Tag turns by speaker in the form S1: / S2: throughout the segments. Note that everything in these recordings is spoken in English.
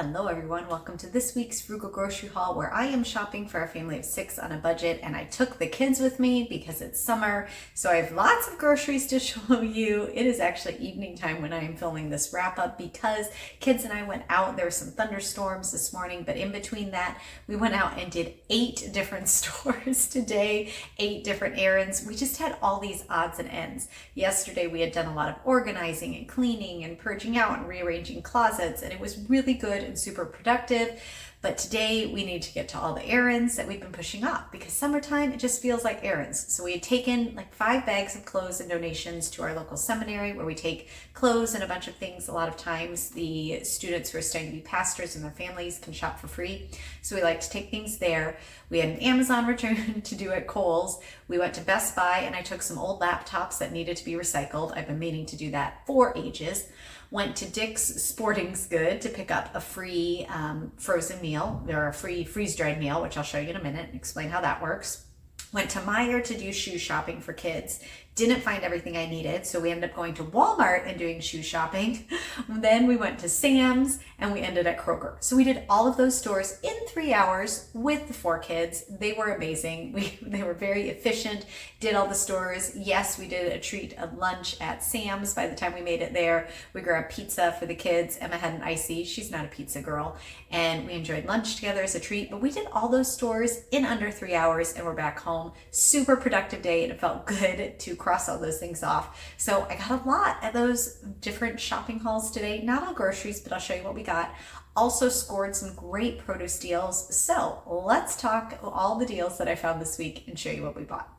S1: Hello everyone, welcome to this week's Frugal Grocery Haul where I am shopping for a family of 6 on a budget, and I took the kids with me because it's summer, so I have lots of groceries to show you. It is actually evening time when I am filming this wrap up because kids and I went out. There were some thunderstorms this morning, but in between that we went out and did 8 different stores today, 8 different errands. We just had all these odds and ends. Yesterday we had done a lot of organizing and cleaning and purging out and rearranging closets, and it was really good and super productive. But today we need to get to all the errands that we've been pushing off because summertime, it just feels like errands. So we had taken like 5 bags of clothes and donations to our local seminary where we take clothes and a bunch of things. A lot of times the students who are studying to be pastors and their families can shop for free. So we like to take things there. We had an Amazon return to do at Kohl's. We went to Best Buy and I took some old laptops that needed to be recycled. I've been meaning to do that for ages. Went to Dick's Sporting Goods to pick up a free frozen meal, or a free freeze-dried meal, which I'll show you in a minute and explain how that works. Went to Meijer to do shoe shopping for kids. Didn't find everything I needed, so we ended up going to Walmart and doing shoe shopping. Then we went to Sam's and we ended at Kroger. So we did all of those stores in 3 hours with the 4 kids. They were amazing. They were very efficient, did all the stores. Yes, we did a lunch at Sam's by the time we made it there. We grabbed pizza for the kids. Emma had an icy. She's not a pizza girl. And we enjoyed lunch together as a treat. But we did all those stores in under 3 hours and we're back home. Super productive day, and it felt good to cross all those things off. So I got a lot at those different shopping hauls today. Not all groceries, but I'll show you what we got. Also scored some great produce deals. So let's talk all the deals that I found this week and show you what we bought.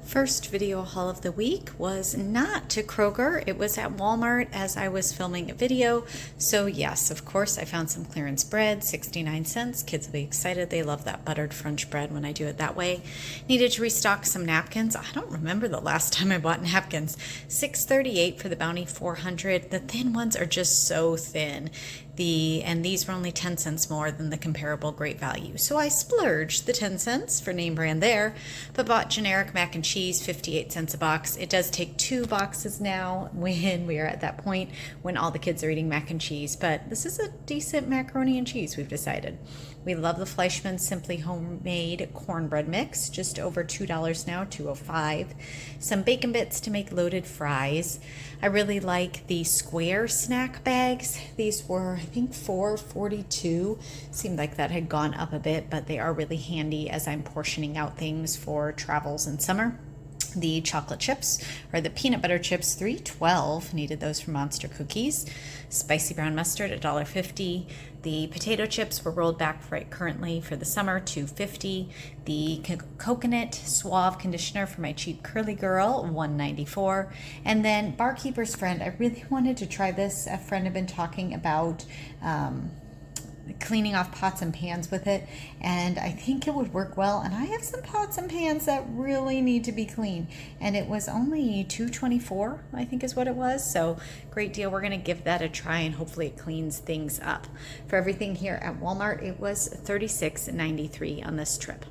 S1: First video haul of the week was not to Kroger. It was at Walmart as I was filming a video. So yes, of course, I found some clearance bread, 69 cents. Kids will be excited. They love that buttered French bread when I do it that way. Needed to restock some napkins. I don't remember the last time I bought napkins. $6.38 for the Bounty 400. The thin ones are just so thin. And these were only 10 cents more than the comparable Great Value. So I splurged the 10 cents for name brand there, but bought generic mac and cheese, 58 cents a box. It does take 2 boxes now when we are at that point when all the kids are eating mac and cheese, but this is a decent macaroni and cheese, we've decided. We love the Fleischmann's Simply Homemade Cornbread Mix, just over $2 now, $2.05. Some bacon bits to make loaded fries. I really like the square snack bags. These were, I think, $4.42. Seemed like that had gone up a bit, but they are really handy as I'm portioning out things for travels in summer. The chocolate chips, or the peanut butter chips, $3.12. Needed those for Monster Cookies. Spicy brown mustard, $1.50. The potato chips were rolled back right currently for the summer, $2.50. The coconut suave conditioner for my cheap curly girl, $1.94. And then Barkeeper's Friend. I really wanted to try this. A friend had been talking about cleaning off pots and pans with it, and I think it would work well. And I have some pots and pans that really need to be clean, and it was only $2.24, I think is what it was. So great deal. We're going to give that a try and hopefully it cleans things up. For everything here at Walmart, it was $36.93 on this trip.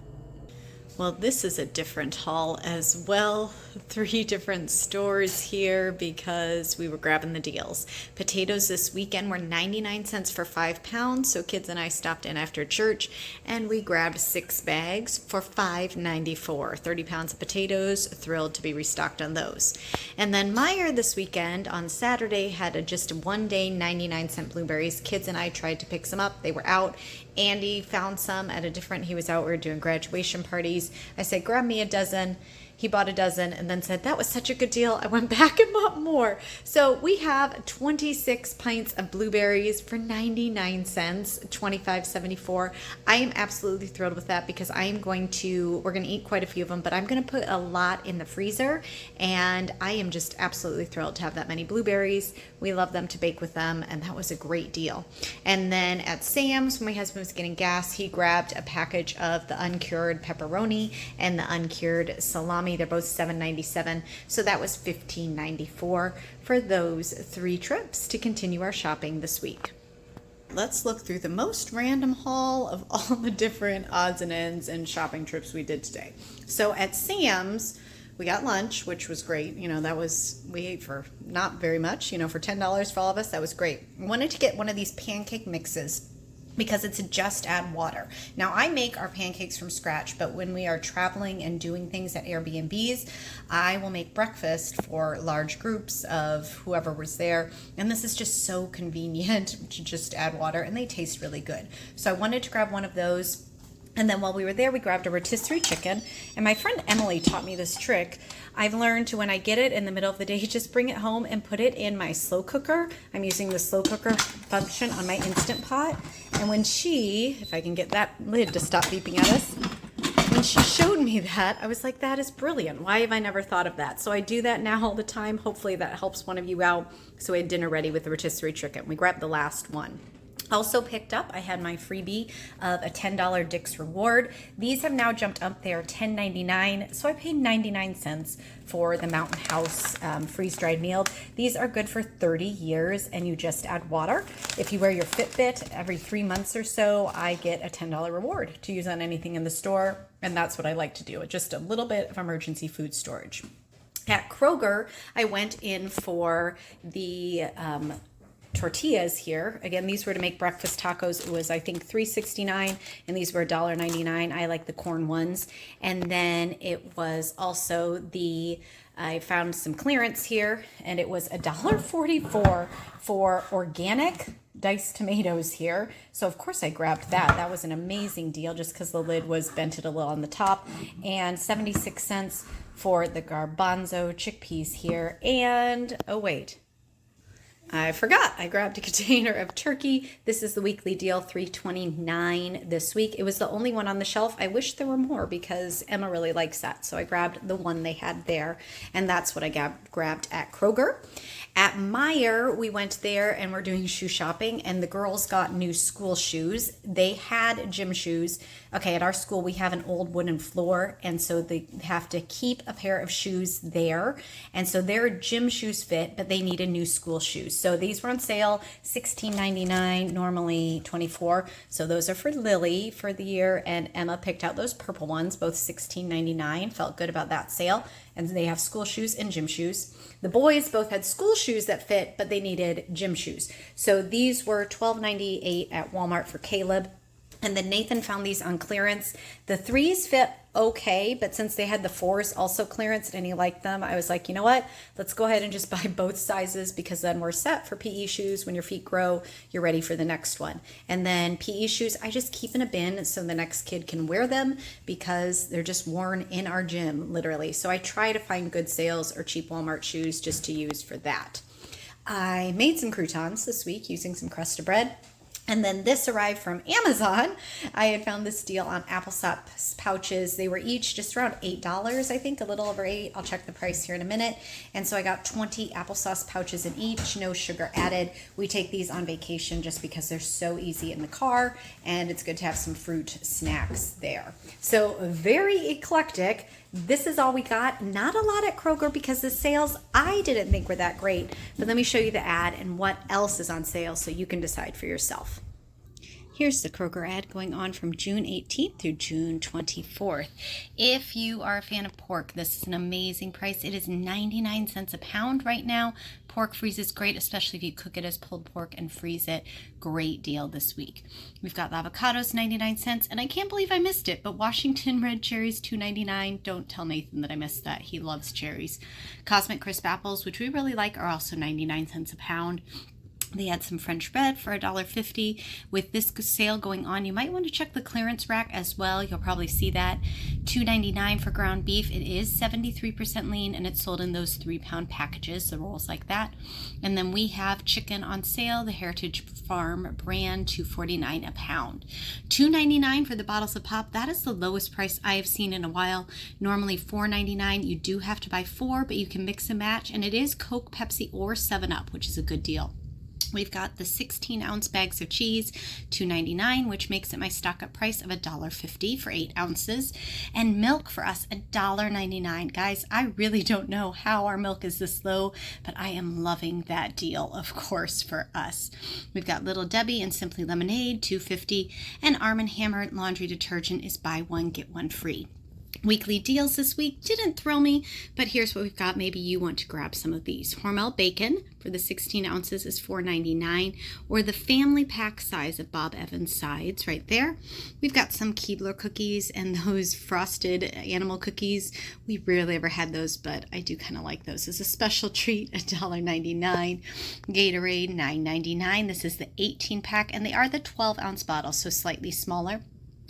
S1: Well, this is a different haul as well. 3 different stores here because we were grabbing the deals. Potatoes this weekend were 99 cents for 5 pounds, so kids and I stopped in after church and we grabbed 6 bags for $5.94. 30 pounds of potatoes, thrilled to be restocked on those. And then Meijer this weekend on Saturday had just a 1-day 99-cent blueberries. Kids and I tried to pick some up. They were out. Andy found some at he was out, we were doing graduation parties. I said, grab me a dozen. He bought a dozen and then said, that was such a good deal. I went back and bought more. So we have 26 pints of blueberries for 99 cents, $25.74. I am absolutely thrilled with that because we're going to eat quite a few of them, but I'm going to put a lot in the freezer, and I am just absolutely thrilled to have that many blueberries. We love them to bake with them, and that was a great deal. And then at Sam's, when my husband was getting gas, he grabbed a package of the uncured pepperoni and the uncured salami. They're both $7.97, so that was $15.94 for those 3 trips to continue our shopping this week. Let's look through the most random haul of all the different odds and ends and shopping trips we did today. So at Sam's, We got lunch, which was great. We ate for not very much, for $10 for all of us. That was great. I wanted to get one of these pancake mixes because it's a just add water. Now, I make our pancakes from scratch, but when we are traveling and doing things at Airbnbs, I will make breakfast for large groups of whoever was there. And this is just so convenient to just add water, and they taste really good. So I wanted to grab one of those. And then while we were there, we grabbed a rotisserie chicken. And my friend Emily taught me this trick. I've learned to, when I get it in the middle of the day, just bring it home and put it in my slow cooker. I'm using the slow cooker function on my Instant Pot. And when she, if I can get that lid to stop beeping at us, when she showed me that, I was like, that is brilliant. Why have I never thought of that? So I do that now all the time. Hopefully that helps one of you out. So we had dinner ready with the rotisserie chicken. We grabbed the last one. Also picked up, I had my freebie of a $10 Dick's Reward. These have now jumped up. They are $10.99, so I paid 99 cents for the Mountain House freeze-dried meal. These are good for 30 years, and you just add water. If you wear your Fitbit every 3 months or so, I get a $10 reward to use on anything in the store, and that's what I like to do. Just a little bit of emergency food storage. At Kroger, I went in for the tortillas here. Again, these were to make breakfast tacos. It was, I think, $3.69, and these were $1.99. I like the corn ones. And then it was also I found some clearance here, and it was $1.44 for organic diced tomatoes here. So of course I grabbed that. That was an amazing deal just because the lid was bented a little on the top. And 76 cents for the garbanzo chickpeas here. And, oh wait, I forgot. I grabbed a container of turkey. This is the weekly deal, $3.29 this week. It was the only one on the shelf. I wish there were more because Emma really likes that. So I grabbed the one they had there, and that's what I grabbed at Kroger. At Meijer, we went there and we're doing shoe shopping, and the girls got new school shoes. They had gym shoes. Okay, at our school, we have an old wooden floor, and so they have to keep a pair of shoes there. And so their gym shoes fit, but they needed new school shoes. So these were on sale, $16.99, normally $24. So those are for Lily for the year, and Emma picked out those purple ones, both $16.99. Felt good about that sale. And they have school shoes and gym shoes. The boys both had school shoes that fit, but they needed gym shoes. So these were $12.98 at Walmart for Caleb. And then Nathan found these on clearance. The 3s fit okay, but since they had the 4s also clearance and he liked them, I was like, you know what? Let's go ahead and just buy both sizes, because then we're set for PE shoes. When your feet grow, you're ready for the next one. And then PE shoes, I just keep in a bin so the next kid can wear them, because they're just worn in our gym, literally. So I try to find good sales or cheap Walmart shoes just to use for that. I made some croutons this week using some crust of bread. And then this arrived from Amazon. I had found this deal on applesauce pouches. They were each just around $8, I think, a little over $8. I'll check the price here in a minute. And so I got 20 applesauce pouches in each, no sugar added. We take these on vacation just because they're so easy in the car, and it's good to have some fruit snacks there. So very eclectic. This is all we got. Not a lot at Kroger because the sales I didn't think were that great. But let me show you the ad and what else is on sale so you can decide for yourself. Here's the Kroger ad going on from June 18th through June 24th. If you are a fan of pork, this is an amazing price. It is 99 cents a pound right now. Pork freezes great, especially if you cook it as pulled pork and freeze it. Great deal this week. We've got the avocados, 99 cents, and I can't believe I missed it, but Washington red cherries, $2.99. Don't tell Nathan that I missed that. He loves cherries. Cosmic crisp apples, which we really like, are also 99 cents a pound. They had some French bread for $1.50. With this sale going on, you might want to check the clearance rack as well. You'll probably see that. $2.99 for ground beef. It is 73% lean, and it's sold in those 3-pound packages, the rolls like that. And then we have chicken on sale, the Heritage Farm brand, $2.49 a pound. $2.99 for the bottles of pop. That is the lowest price I have seen in a while. Normally $4.99. You do have to buy 4, but you can mix and match, and it is Coke, Pepsi, or 7-Up, which is a good deal. We've got the 16-ounce bags of cheese, $2.99, which makes it my stock-up price of $1.50 for 8 ounces. And milk for us, $1.99. Guys, I really don't know how our milk is this low, but I am loving that deal, of course, for us. We've got Little Debbie and Simply Lemonade, $2.50. And Arm & Hammer laundry detergent is buy one, get one free.
S2: Weekly deals this week didn't thrill me, but here's what we've got. Maybe you want to grab some of these. Hormel bacon for the 16 ounces is $4.99, or the family pack size of Bob Evans sides right there. We've got some Keebler cookies and those frosted animal cookies. We rarely ever had those, but I do kind of like those as a special treat. $1.99. Gatorade, $9.99. This is the 18 pack, and they are the 12-ounce bottles, so slightly smaller.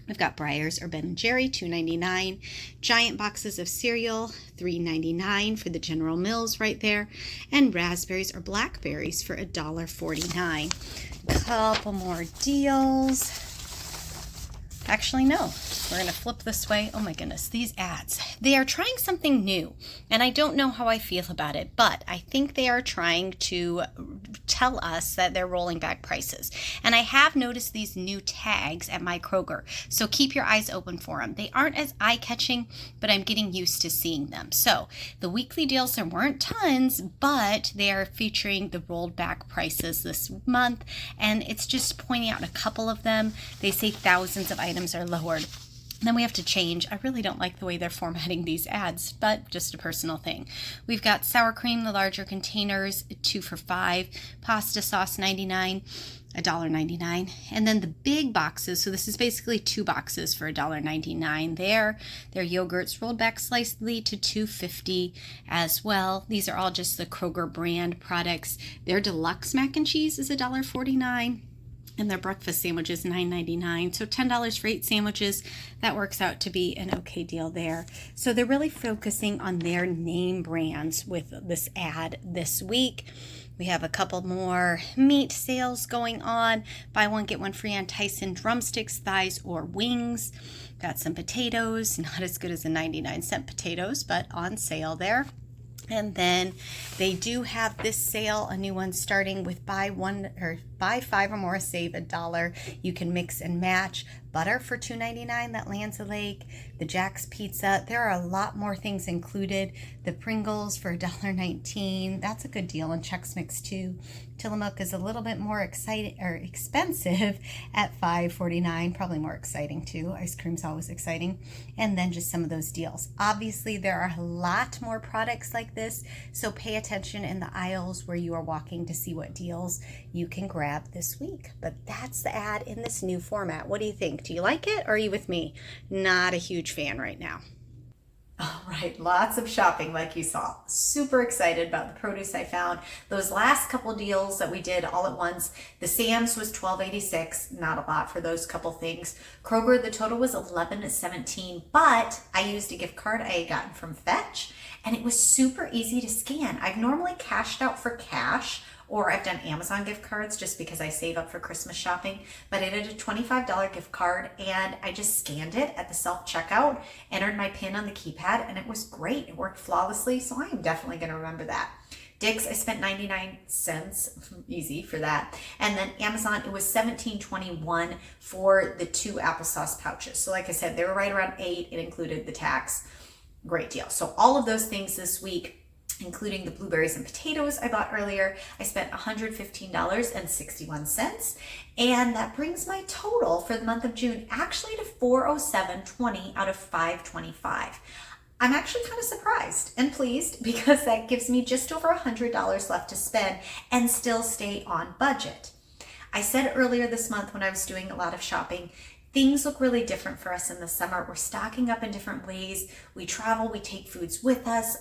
S2: We've got Breyers or Ben & Jerry, $2.99. Giant boxes of cereal, $3.99 for the General Mills right there. And raspberries or blackberries for $1.49. Couple more deals. Actually, no. We're going to flip this way. Oh my goodness, these ads. They are trying something new, and I don't know how I feel about it, but I think they are trying to tell us that they're rolling back prices. And I have noticed these new tags at my Kroger, so keep your eyes open for them. They aren't as eye-catching, but I'm getting used to seeing them. So the weekly deals, there weren't tons, but they are featuring the rolled back prices this month, and it's just pointing out a couple of them. They say thousands of items are lowered. Then we have to change. I really don't like the way they're formatting these ads, but just a personal thing. We've got sour cream, the larger containers, 2 for $5. Pasta sauce, $99, $1.99. And then the big boxes, so this is basically 2 boxes for $1.99 there. Their yogurts rolled back slightly to $2.50 as well. These are all just the Kroger brand products. Their deluxe mac and cheese is $1.49. And their breakfast sandwiches, $9.99. So $10 for 8 sandwiches. That works out to be an okay deal there. So they're really focusing on their name brands with this ad this week. We have a couple more meat sales going on. Buy one, get one free on Tyson drumsticks, thighs, or wings. Got some potatoes. Not as good as the 99-cent potatoes, but on sale there. And then they do have this sale, a new one starting with buy 5 or more, save $1. You can mix and match. Butter for $2.99, that lands a lake. The Jack's Pizza, there are a lot more things included. The Pringles for $1.19, that's a good deal. And Chex Mix too. Tillamook is a little bit more expensive at $5.49, probably more exciting too. Ice cream's always exciting. And then just some of those deals. Obviously, there are a lot more products like this, so pay attention in the aisles where you are walking to see what deals you can grab this week. But that's the ad in this new format. What do you think? Do you like it, or are you with me? Not a huge fan right now.
S1: All right, lots of shopping like you saw. Super excited about the produce I found. Those last couple deals that we did all at once, the Sam's was $12.86, not a lot for those couple things. Kroger, the total was $11.17, but I used a gift card I had gotten from Fetch, and it was super easy to scan. I've normally cashed out for cash, or I've done Amazon gift cards just because I save up for Christmas shopping. But I did a $25 gift card, and I just scanned it at the self-checkout, entered my PIN on the keypad, and it was great. It worked flawlessly, so I am definitely going to remember that. Dick's, I spent 99 cents, easy for that. And then Amazon, it was $17.21 for the 2 applesauce pouches. So like I said, they were right around $8. It included the tax. Great deal. So all of those things this week, including the blueberries and potatoes I bought earlier, I spent $115.61. And that brings my total for the month of June actually to $407.20 out of $525. I'm actually kind of surprised and pleased because that gives me just over $100 left to spend and still stay on budget. I said earlier this month when I was doing a lot of shopping, things look really different for us in the summer. We're stocking up in different ways. We travel, we take foods with us.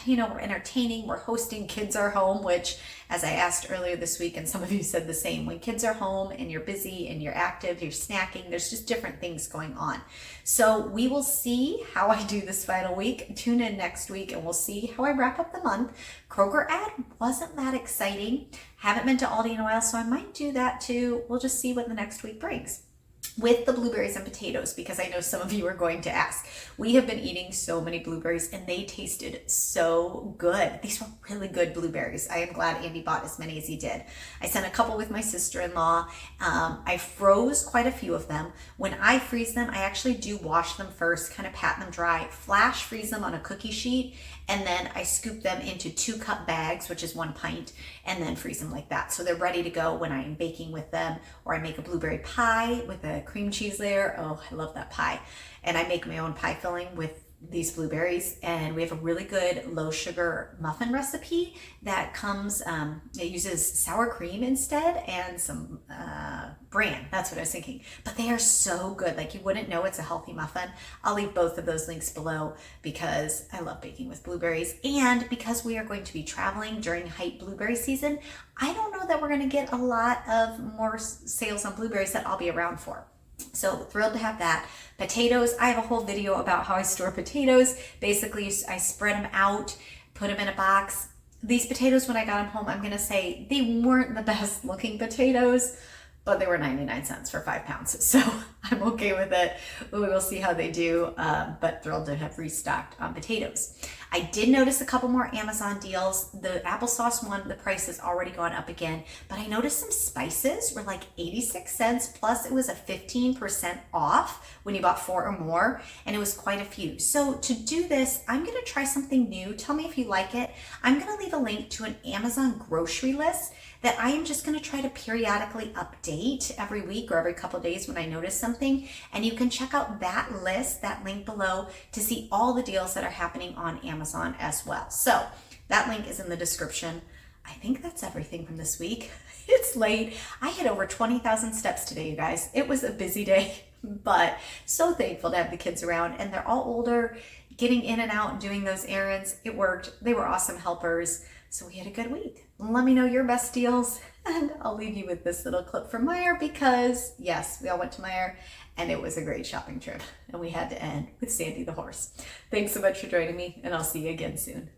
S1: You know, we're entertaining, we're hosting, kids are home, which, as I asked earlier this week, and some of you said the same, when kids are home and you're busy and you're active, you're snacking, there's just different things going on. So we will see how I do this final week. Tune in next week and we'll see how I wrap up the month. Kroger ad wasn't that exciting. Haven't been to Aldi in a while, so I might do that too. We'll just see what the next week brings. With the blueberries and potatoes, because I know some of you are going to ask. We have been eating so many blueberries and they tasted so good. These were really good blueberries. I am glad Andy bought as many as he did. I sent a couple with my sister-in-law. I froze quite a few of them. When I freeze them, I actually do wash them first, kind of pat them dry, flash freeze them on a cookie sheet, and then I scoop them into 2-cup bags, which is 1 pint, and then freeze them like that. So they're ready to go when I am baking with them, or I make a blueberry pie with a cream cheese layer. Oh, I love that pie. And I make my own pie filling with these blueberries, and we have a really good low sugar muffin recipe that comes, it uses sour cream instead and some bran. That's what I was thinking. But they are so good. Like, you wouldn't know it's a healthy muffin. I'll leave both of those links below because I love baking with blueberries. And because we are going to be traveling during height blueberry season, I don't know that we're going to get a lot of more sales on blueberries that I'll be around for. So thrilled to have that. Potatoes, I have a whole video about how I store potatoes. Basically, I spread them out, put them in a box. These potatoes, when I got them home, I'm gonna say they weren't the best looking potatoes, but they were 99 cents for 5 pounds. So I'm okay with it. We will see how they do, but thrilled to have restocked on potatoes. I did notice a couple more Amazon deals. The applesauce one, the price has already gone up again, but I noticed some spices were like 86 cents, plus it was a 15% off when you bought 4 or more, and it was quite a few. So to do this, I'm gonna try something new. Tell me if you like it. I'm gonna leave a link to an Amazon grocery list that I am just going to try to periodically update every week or every couple days when I notice something. And you can check out that list, that link below, to see all the deals that are happening on Amazon as well. So that link is in the description. I think that's everything from this week. It's late. I hit over 20,000 steps today, you guys. It was a busy day, but so thankful to have the kids around, and they're all older, getting in and out and doing those errands. It worked. They were awesome helpers. So we had a good week. Let me know your best deals, and I'll leave you with this little clip from Meijer because, yes, we all went to Meijer and it was a great shopping trip, and we had to end with Sandy the horse. Thanks so much for joining me, and I'll see you again soon.